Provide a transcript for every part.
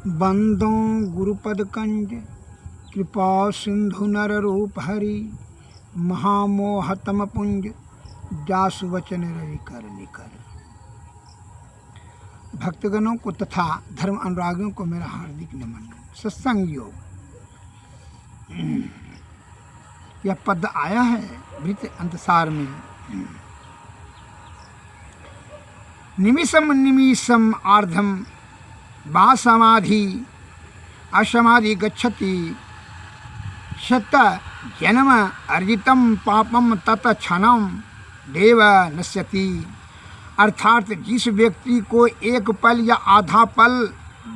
बंदो गुरुपद कंज कृपा सिंधु नर रूप हरि महामोहतम पुंज जासु वचन रवि कर लिकर। भक्तगणों को तथा धर्म अनुरागियों को मेरा हार्दिक नमन। सत्संग योग यह पद आया है भृत अंतसार में। निमिषम निमिषम आर्धम बा समाधि असमाधि गच्छति शत जन्म अर्जितम पापम तत क्षणम देव नश्यति। अर्थात जिस व्यक्ति को एक पल या आधा पल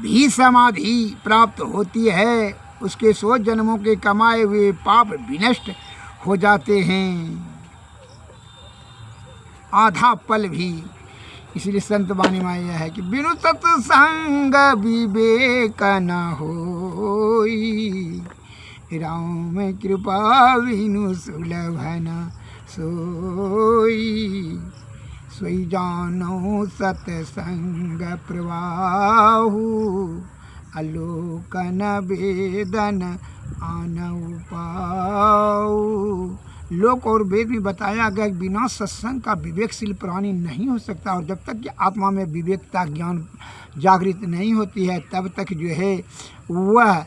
भी समाधि प्राप्त होती है उसके 100 जन्मों के कमाए हुए पाप विनष्ट हो जाते हैं। आधा पल भी। इसलिए संत वाणी में यह है कि बिनु सत्संग विवेक न होई, राम कृपा बिनु सुलभ न सोई। सोई जानो सत्संग प्रवाहु, अलोकन वेदन आनऊ पाऊ। लोक और वेद में बताया गया कि बिना सत्संग का विवेकशील प्राणी नहीं हो सकता, और जब तक कि आत्मा में विवेकता ज्ञान जागृत नहीं होती है तब तक जो है वह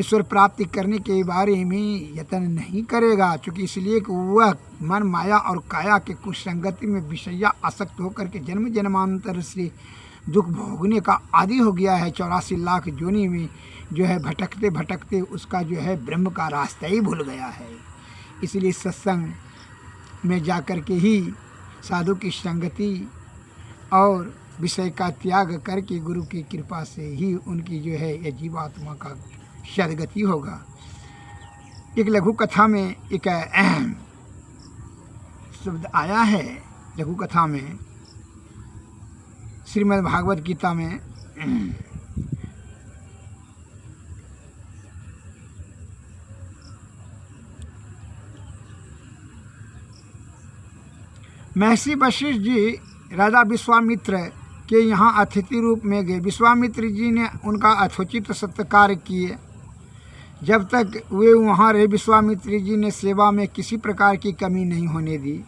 ईश्वर प्राप्ति करने के बारे में यत्न नहीं करेगा। चूँकि इसलिए कि वह मन माया और काया के कुछ संगति में विषया आसक्त होकर के जन्म जन्मांतर से दुख भोगने का आदि हो गया है। 84 लाख जोनी में जो है भटकते भटकते उसका जो है ब्रह्म का रास्ता ही भूल गया है। इसलिए सत्संग में जाकर के ही साधु की संगति और विषय का त्याग करके गुरु की कृपा से ही उनकी जो है यह जीवात्मा का सदगति होगा। एक लघु कथा में एक अहम शब्द आया है। लघु कथा में श्रीमद् भागवत गीता में महर्षि वशिष्ठ जी राजा विश्वामित्र के यहाँ अतिथि रूप में गए। विश्वामित्र जी ने उनका यथोचित सत्कार किए। जब तक वे वहाँ रहे विश्वामित्र जी ने सेवा में किसी प्रकार की कमी नहीं होने दी।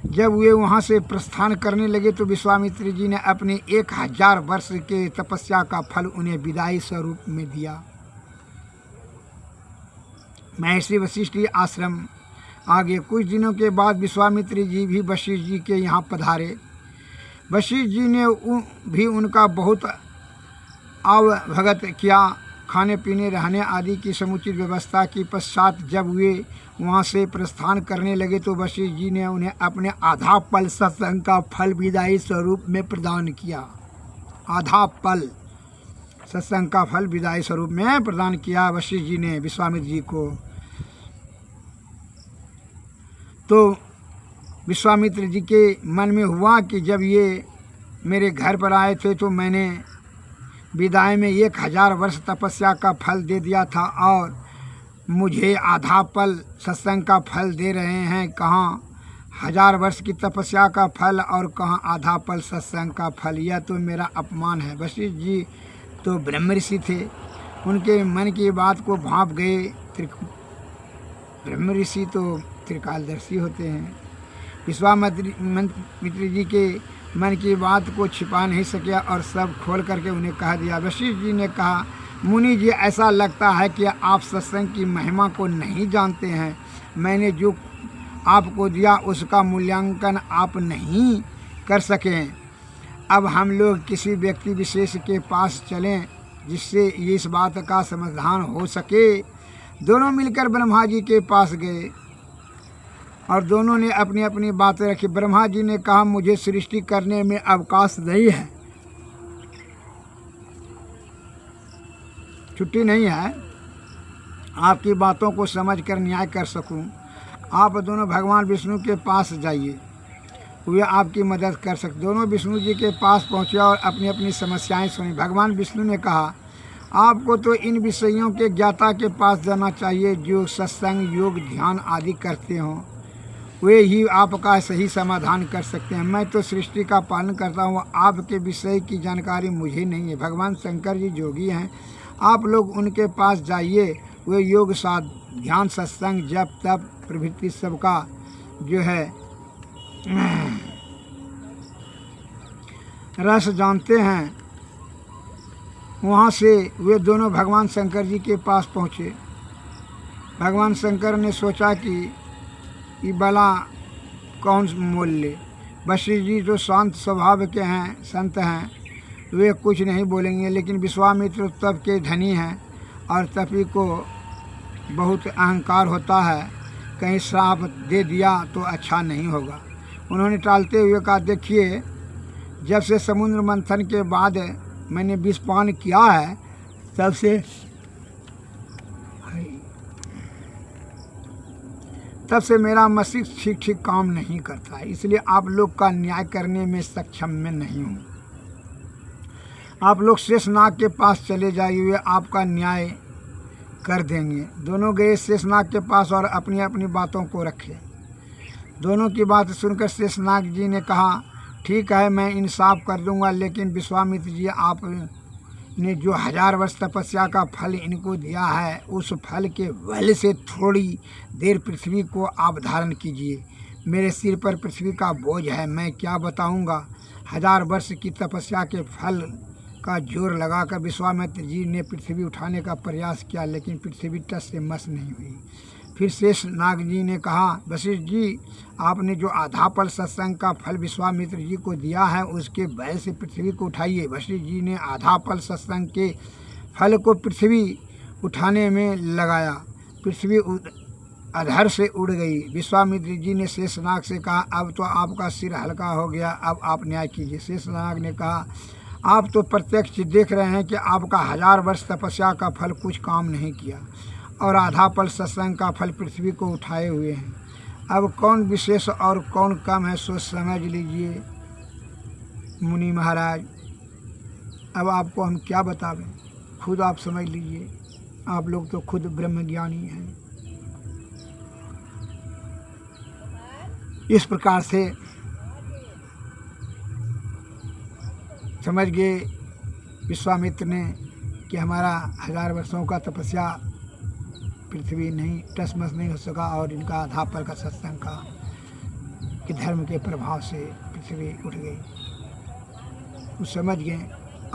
जब वे वहाँ से प्रस्थान करने लगे तो विश्वामित्र जी ने अपने 1000 वर्ष के तपस्या का फल उन्हें विदाई स्वरूप में दिया। महर्षि वशिष्ठ के आश्रम आगे कुछ दिनों के बाद विश्वामित्र जी भी वशिष्ठ जी के यहाँ पधारे। वशिष्ठ जी ने भी उनका बहुत आवभगत किया। खाने पीने रहने आदि की समुचित व्यवस्था की पश्चात जब वे वहाँ से प्रस्थान करने लगे तो वशिष्ठ जी ने उन्हें अपने आधा पल सत्संग का फल विदाई स्वरूप में प्रदान किया। आधा पल सत्संग का फल विदाई स्वरूप में प्रदान किया वशिष्ठ जी ने विश्वामित्र जी को। तो विश्वामित्र जी के मन में हुआ कि जब ये मेरे घर पर आए थे तो मैंने विदाई में 1000 वर्ष तपस्या का फल दे दिया था और मुझे आधा पल सत्संग का फल दे रहे हैं। कहाँ 1000 वर्ष की तपस्या का फल और कहाँ आधा पल सत्संग का फल। यह तो मेरा अपमान है। वशिष्ठ जी तो ब्रह्म ऋषि थे, उनके मन की बात को भांप गए। ब्रह्म ऋषि तो त्रिकालदर्शी होते हैं। विश्वामित्र जी के मन की बात को छिपा नहीं सकिया और सब खोल करके उन्हें कह दिया। वशिष्ठ जी ने कहा, मुनि जी ऐसा लगता है कि आप सत्संग की महिमा को नहीं जानते हैं। मैंने जो आपको दिया उसका मूल्यांकन आप नहीं कर सकें। अब हम लोग किसी व्यक्ति विशेष के पास चलें जिससे ये इस बात का समाधान हो सके। दोनों मिलकर ब्रह्मा जी के पास गए और दोनों ने अपनी अपनी बातें रखी। ब्रह्मा जी ने कहा, मुझे सृष्टि करने में अवकाश नहीं है, छुट्टी नहीं है आपकी बातों को समझ कर न्याय कर सकूं। आप दोनों भगवान विष्णु के पास जाइए, वे आपकी मदद कर सकते। दोनों विष्णु जी के पास पहुँचे और अपनी अपनी समस्याएं सुनी। भगवान विष्णु ने कहा, आपको तो इन विषयों के ज्ञाता के पास जाना चाहिए जो सत्संग योग ध्यान आदि करते हों। वे ही आपका सही समाधान कर सकते हैं। मैं तो सृष्टि का पालन करता हूँ, आपके विषय की जानकारी मुझे नहीं है। भगवान शंकर जी जोगी हैं, आप लोग उनके पास जाइए। वे योग साध ध्यान सत्संग जप तप प्रभृति सबका जो है रस जानते हैं। वहाँ से वे दोनों भगवान शंकर जी के पास पहुँचे। भगवान शंकर ने सोचा कि ये भला कौन मोल ले। वशिष्ठ जी जो शांत स्वभाव के हैं, संत हैं, वे कुछ नहीं बोलेंगे, लेकिन विश्वामित्र तप के धनी हैं और तपी को बहुत अहंकार होता है, कहीं श्राप दे दिया तो अच्छा नहीं होगा। उन्होंने टालते हुए कहा, देखिए, जब से समुद्र मंथन के बाद मैंने विषपान किया है, तब से मेरा मस्तिष्क ठीक काम नहीं करता है, इसलिए आप लोग का न्याय करने में सक्षम में नहीं हूँ। आप लोग शेषनाग के पास चले जाइए, वे आपका न्याय कर देंगे। दोनों गए शेषनाग के पास और अपनी अपनी बातों को रखे। दोनों की बात सुनकर शेषनाग जी ने कहा, ठीक है, मैं इंसाफ कर दूंगा, लेकिन विश्वामित्र जी, आपने जो 1000 वर्ष तपस्या का फल इनको दिया है, उस फल के बल से थोड़ी देर पृथ्वी को आप धारण कीजिए। मेरे सिर पर पृथ्वी का बोझ है, मैं क्या बताऊंगा। 1000 वर्ष की तपस्या के फल का जोर लगाकर विश्वामित्र जी ने पृथ्वी उठाने का प्रयास किया, लेकिन पृथ्वी टस से मस नहीं हुई। फिर शेष नाग जी ने कहा, वशिष्ठ जी, आपने जो आधा पल सत्संग का फल विश्वामित्र जी को दिया है, उसके बल से पृथ्वी को उठाइए। वशिष्ठ जी ने आधा पल सत्संग के फल को पृथ्वी उठाने में लगाया। पृथ्वी अधर से उड़ गई। विश्वामित्र जी ने शेषनाग से कहा, अब तो आपका सिर हल्का हो गया, अब आप न्याय कीजिए। शेषनाग ने कहा, आप तो प्रत्यक्ष देख रहे हैं कि आपका 1000 वर्ष तपस्या का फल कुछ काम नहीं किया और आधा पल सत्संग का फल पृथ्वी को उठाए हुए हैं। अब कौन विशेष और कौन कम है, सोच समझ लीजिए मुनि महाराज। अब आपको हम क्या बतावें, खुद आप समझ लीजिए, आप लोग तो खुद ब्रह्मज्ञानी हैं। इस प्रकार से समझ गए विश्वामित्र ने कि हमारा 1000 वर्षों का तपस्या पृथ्वी नहीं टसमस नहीं हो सका और इनका आधा पल का सत्संग का कि धर्म के प्रभाव से पृथ्वी उठ गई। वो समझ गए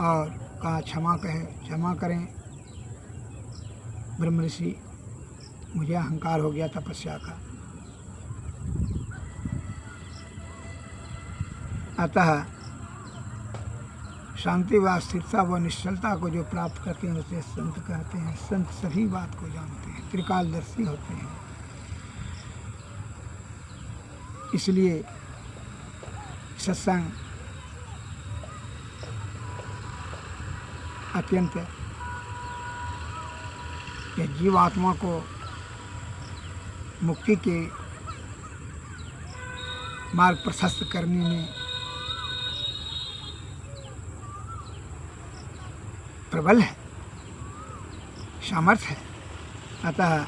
और कहा, क्षमा करें ब्रह्म ऋषि, मुझे अहंकार हो गया तपस्या का। अतः शांति व स्थिरता व निश्चलता को जो प्राप्त करते हैं उसे संत कहते हैं। संत सभी बात को जानते हैं, त्रिकालदर्शी होते हैं। इसलिए सत्संग अत्यंत यह जीवात्मा को मुक्ति के मार्ग प्रशस्त करने में प्रबल है, सामर्थ्य है। अतः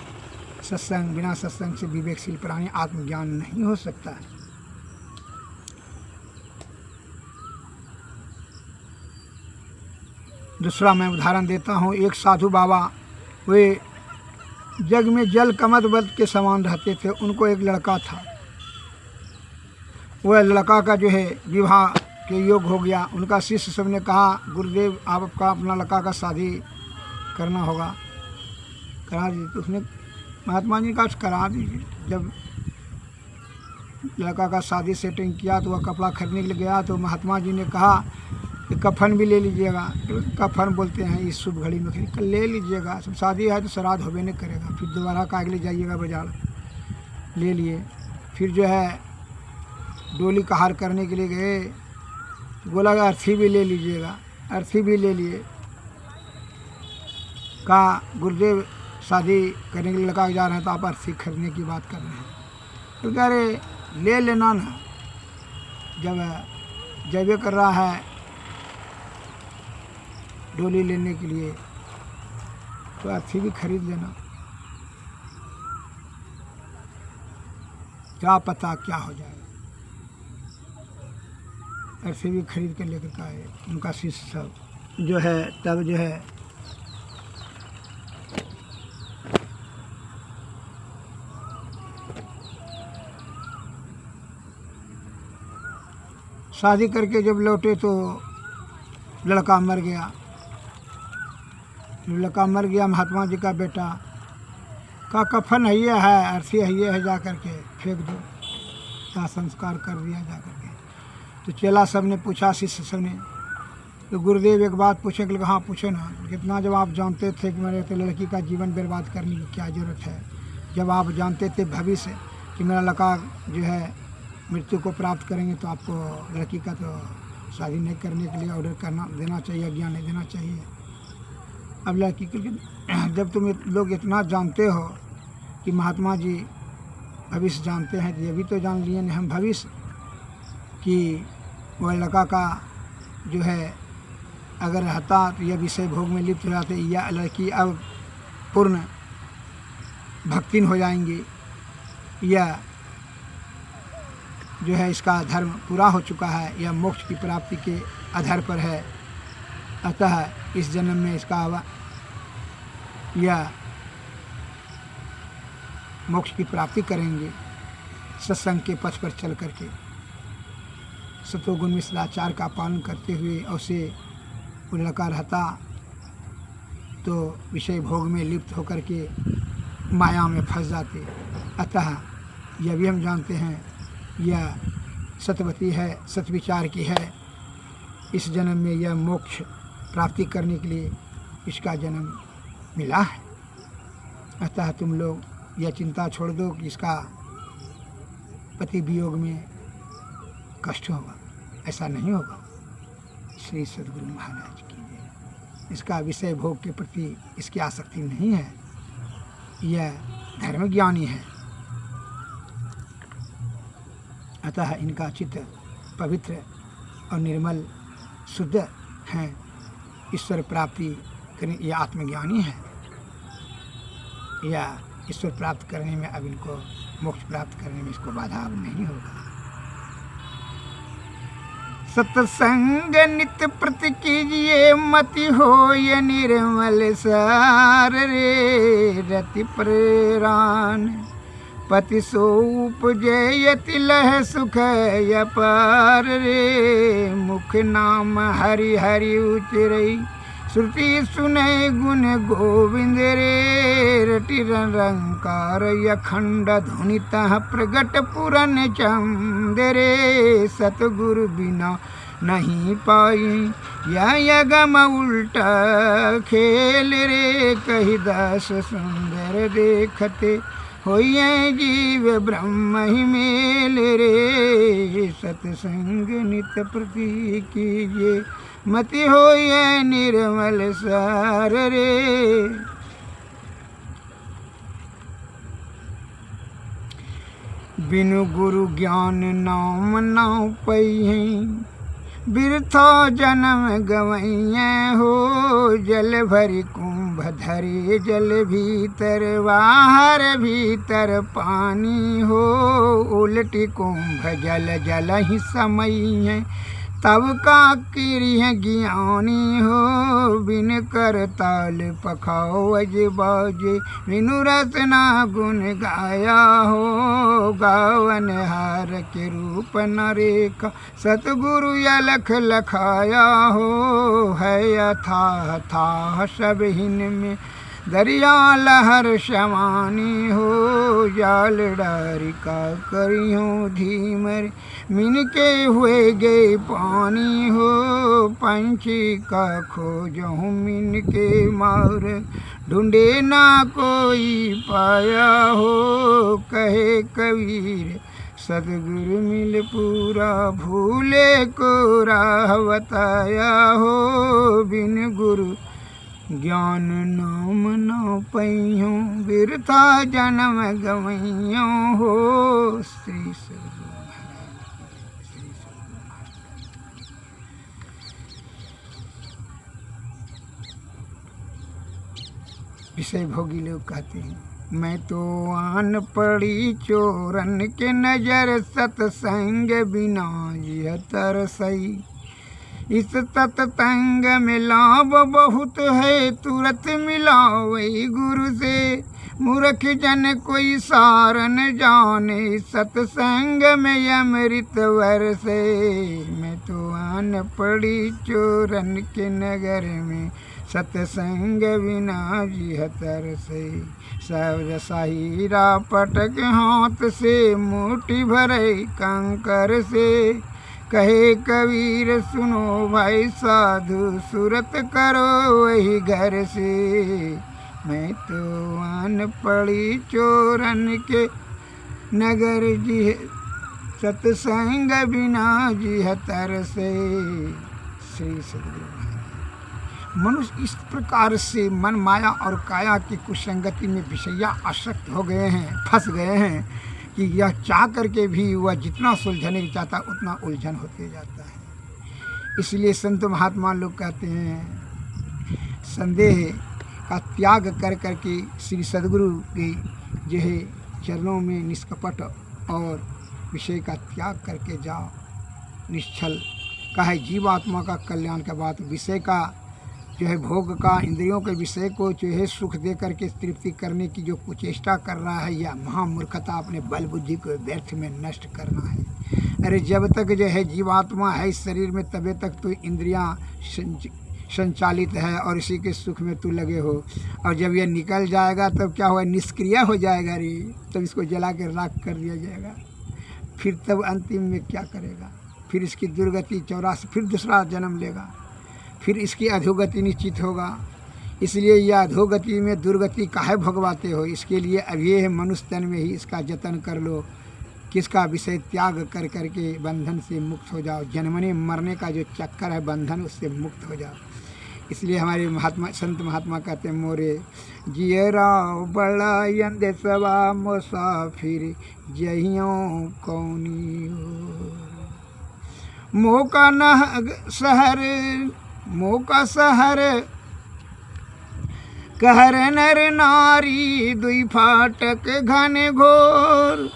सत्संग, बिना सत्संग से विवेकशील प्राणी आत्मज्ञान नहीं हो सकता है। दूसरा मैं उदाहरण देता हूँ। एक साधु बाबा, वे जग में जल कमल के समान रहते थे। उनको एक लड़का था। वह लड़का का जो है विवाह के योग हो गया। उनका शिष्य सब ने कहा, गुरुदेव आपका अपना लड़का का शादी करना होगा, करा दीजिए। तो उसने महात्मा जी का करा दीजिए। जब लड़का का शादी सेटिंग किया तो वह कपड़ा खरीदने के लिए गया तो महात्मा जी ने कहा कि कफन भी ले लीजिएगा। कफन बोलते हैं इस शुभ घड़ी में, खरीद कर ले लीजिएगा, सब शादी है तो श्राद्ध होबे नहीं करेगा। फिर दोबारा काहे के लिए जाइएगा बाजार, ले लिए। फिर जो है डोली का हार करने के लिए गए, बोला अर्थी भी ले लीजिएगा, अर्थी भी ले लिए। कहा, गुरुदेव शादी करने के लिए लड़का जा रहे हैं तो आप अर्थी खरीदने की बात कर रहे हैं। तो कह रहे ले लेना ना, जब जैबे कर रहा है डोली लेने के लिए तो अर्थी भी खरीद लेना। क्या पता क्या हो जाए। ऐसे भी खरीद के लेकर के आए उनका शिष्य सब जो है। तब जो है शादी करके जब लौटे तो लड़का मर गया। लड़का मर गया, महात्मा जी का बेटा का कफन है ये है, अर्थी है ये है, जा करके फेंक दो, क्या संस्कार कर दिया जा करके। तो चेला सब ने पूछा, शिष्य सब ने, तो गुरुदेव एक बात पूछे कि हाँ पूछे ना, कितना जब आप जानते थे कि मेरे तो लड़की का जीवन बर्बाद करने की क्या ज़रूरत है, जब आप जानते थे भविष्य कि मेरा लड़का जो है मृत्यु को प्राप्त करेंगे, तो आपको लड़की का तो शादी नहीं करने के लिए ऑर्डर करना देना चाहिए, आज्ञा नहीं देना चाहिए। अब लड़की के लिए जब तुम लोग इतना जानते हो कि महात्मा जी भविष्य जानते हैं, तो ये भी तो जान लिए नहीं हम भविष्य कि वह लड़का का जो है अगर रहता तो यह विषय भोग में लिप्त हो जाते, या लड़की अब पूर्ण भक्तिन हो जाएंगी, या जो है इसका धर्म पूरा हो चुका है, या मोक्ष की प्राप्ति के आधार पर है। अतः इस जन्म में इसका या मोक्ष की प्राप्ति करेंगे सत्संग के पथ पर चल करके, सतोगुण में सदाचार का पालन करते हुए। और से वो लड़का रहता तो विषय भोग में लिप्त होकर के माया में फंस जाते। अतः यह भी हम जानते हैं यह सतवती है, सतविचार की है। इस जन्म में यह मोक्ष प्राप्ति करने के लिए इसका जन्म मिला है। अतः तुम लोग यह चिंता छोड़ दो कि इसका पति वियोग में कष्ट होगा, ऐसा नहीं होगा। श्री सद्गुरु महाराज की जय। इसका विषय भोग के प्रति इसकी आसक्ति नहीं है, यह धर्म ज्ञानी है। अतः इनका चित्त पवित्र और निर्मल शुद्ध हैं। ईश्वर प्राप्ति करने यह आत्मज्ञानी है, या ईश्वर प्राप्त करने में अब इनको मोक्ष प्राप्त करने में इसको बाधा अब नहीं होगा। सत्संग नित्य प्रति कीजिए, मति हो ये निर्मल सार रे। रति प्रेरान पति सो उपजयति लह सुख अपार रे। मुख नाम हरि हरि उचरई, श्रुति सुने गुण गोविंद रे। रटि रंकार अखंड धुनि तह प्रगट पुरन चंद रे। सतगुरु बिना नहीं पाई या गम उल्टा खेल रे। कही दास सुंदर देखते होइए जीव ब्रह्म ही मेल रे। सत्संग नित्य प्रति कीजिए, मति होइए निर्मल सार रे। बिनु गुरु ज्ञान नाम ना पइहें, बिरथा जन्म गवैया हो। जल भरी कुंभ धरे जल भीतर, बाहर भीतर पानी हो। उलटी कुंभ जल जल ही समय, तब का किरिह ज्ञानी हो। बिन कर ताल पखाओ अज बाजे, बिनु रसना गुण गाया हो। गावन हार के रूप न रेखा, सतगुरु अलख लखाया हो। है अथाह थाह सब हिन में, दरिया लहर शमानी हो। जाल डारी का करियो धीमर, मिनके हुए गए पानी हो। पंछी का खोजहूँ मिनके मार, ढूंढे ना कोई पाया हो। कहे कबीर सतगुरु मिल पूरा, भूले को राह बताया हो। बिन गुरु ज्ञान नाम न पैयो, बिरथा जन्म गवैयो हो। श्री सद्गुरु महाराज, श्री सद्गुरु महाराज। विषय भोगी लोग कहते हैं मैं तो आन पड़ी चोरन के नजर, सतसंग बिना यह तरसई। इस सत्संग में लाभ बहुत है, तुरंत मिला वही गुरु से। मूर्ख जन कोई सार न जाने, सत्संग में अमृत बरसे। मैं तो आन पड़ी चोरन के नगर में, सत्संग बिना जिह तरसे। शब्द साहिरा पटक हाथ से, मुट्ठी भरे कंकर से। कहे कबीर सुनो भाई साधु, सूरत करो वही घर से। मैं तो आन पड़ी चोरन के नगर जी, सत्संग बिना जिह तरसे। श्री सद्गुरु महाराज। मनुष्य इस प्रकार से मन माया और काया की कुसंगति में विषया आसक्त हो गए हैं, फंस गए हैं कि यह चाह करके भी वह जितना सुलझने की चाहता उतना उलझन होते जाता है। इसलिए संत महात्मा लोग कहते हैं संदेह का त्याग कर करके श्री सद्गुरु के जो है चरणों में निष्कपट और विषय का त्याग करके जाओ। निश्चल का है जीवात्मा का कल्याण के बाद विषय का जो है भोग का, इंद्रियों के विषय को जो है सुख दे करके तृप्ति करने की जो कुचेष्टा कर रहा है, यह महामूर्खता अपने बल बुद्धि को व्यर्थ में नष्ट करना है। अरे जब तक जो है जीवात्मा है इस शरीर में, तबे तक तो इंद्रियां संचालित है और इसी के सुख में तू लगे हो। और जब यह निकल जाएगा तब क्या होगा, निष्क्रिय हो जाएगा रे, तब इसको जला के राख कर दिया जाएगा। फिर तब अंतिम में क्या करेगा, फिर इसकी दुर्गति 84, फिर दूसरा जन्म लेगा, फिर इसकी अधोगति निश्चित होगा। इसलिए यह अधोगति में दुर्गति काहे भोगवाते हो, इसके लिए अभी है मनुष्य तन में ही इसका जतन कर लो। किसका विषय त्याग कर करके बंधन से मुक्त हो जाओ। जन्मने मरने का जो चक्कर है बंधन, उससे मुक्त हो जाओ। इसलिए हमारे महात्मा संत महात्मा कहते हैं मोरे जियरा बड़ा यंदेसवा मुसाफिर जहियों कौनी हो। मौका न शहर मौका शहर कहर नर नारी, दुई फाटक घन घोर।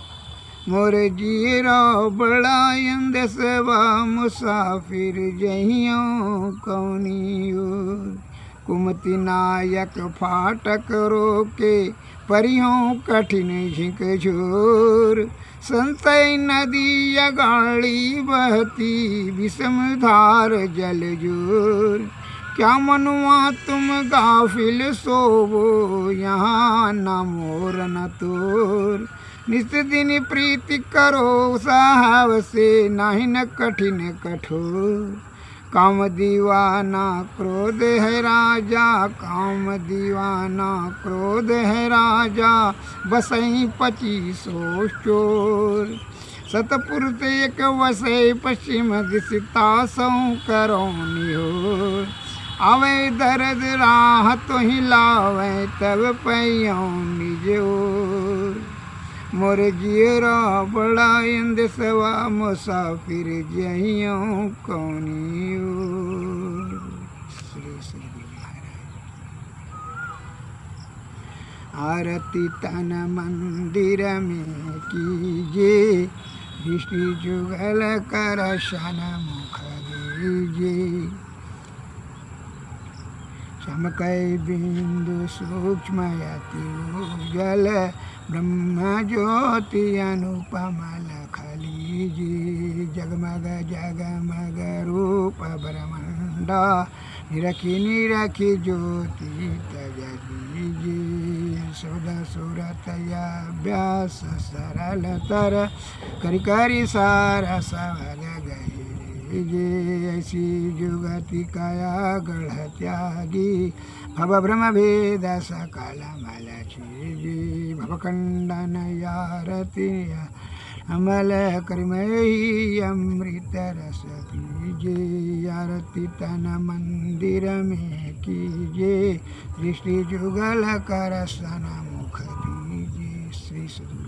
मोर जीरा बड़ा यंदेसवा मुसाफिर जहियों कौनी ओर। कुमति नायक फाटक रोके, परियों कठिन झिंक झोर। संशय नदी अगाड़ी बहती, विषम धार जल जोर। क्या मनुआ तुम गाफिल सोवो, यहाँ न मोर न तोर। नित दिन प्रीति करो साहब से, नाही न कठिन कठोर। काम दीवाना क्रोध है राजा, काम दीवाना क्रोध है राजा। बसई 2500 चोर। सतपुरुष एक वसई, पश्चिम दिशता सौ करो निहोर। आवे दर्द राह तो हिलावे, तब पैयों निजोर। मोर जियरा बड़ा यंदेसवा मुसाफिर जहियों कौनी ओर। श्री सद्गुरु महाराज। आरती तन मंदिर में कीजिए, दृष्टि जुगल कर शन मुख दीजिए। चमकै बिंदु सूक्ष्म अति उज्ज्वल, ब्रह्म ज्योति अनुपम लख लीजिए। जगमग जगमग रूप ब्रह्मांडा, निरखी निरखी ज्योति तज दीजिए। शब्द सूरत अभ्यास सरल तर, करि करि सार सवल गए। ऐसी जुगति काया गढ़ त्यागी, भव भ्रम भेद सकल मल छीजी। भवखंडन यारति अमल करमयी, अमृत रस पीजिए। आरती तन मंदिर में कीजिए, दृष्टि जुगल कर सन मुख दीजिए। श्री सद्गुरु।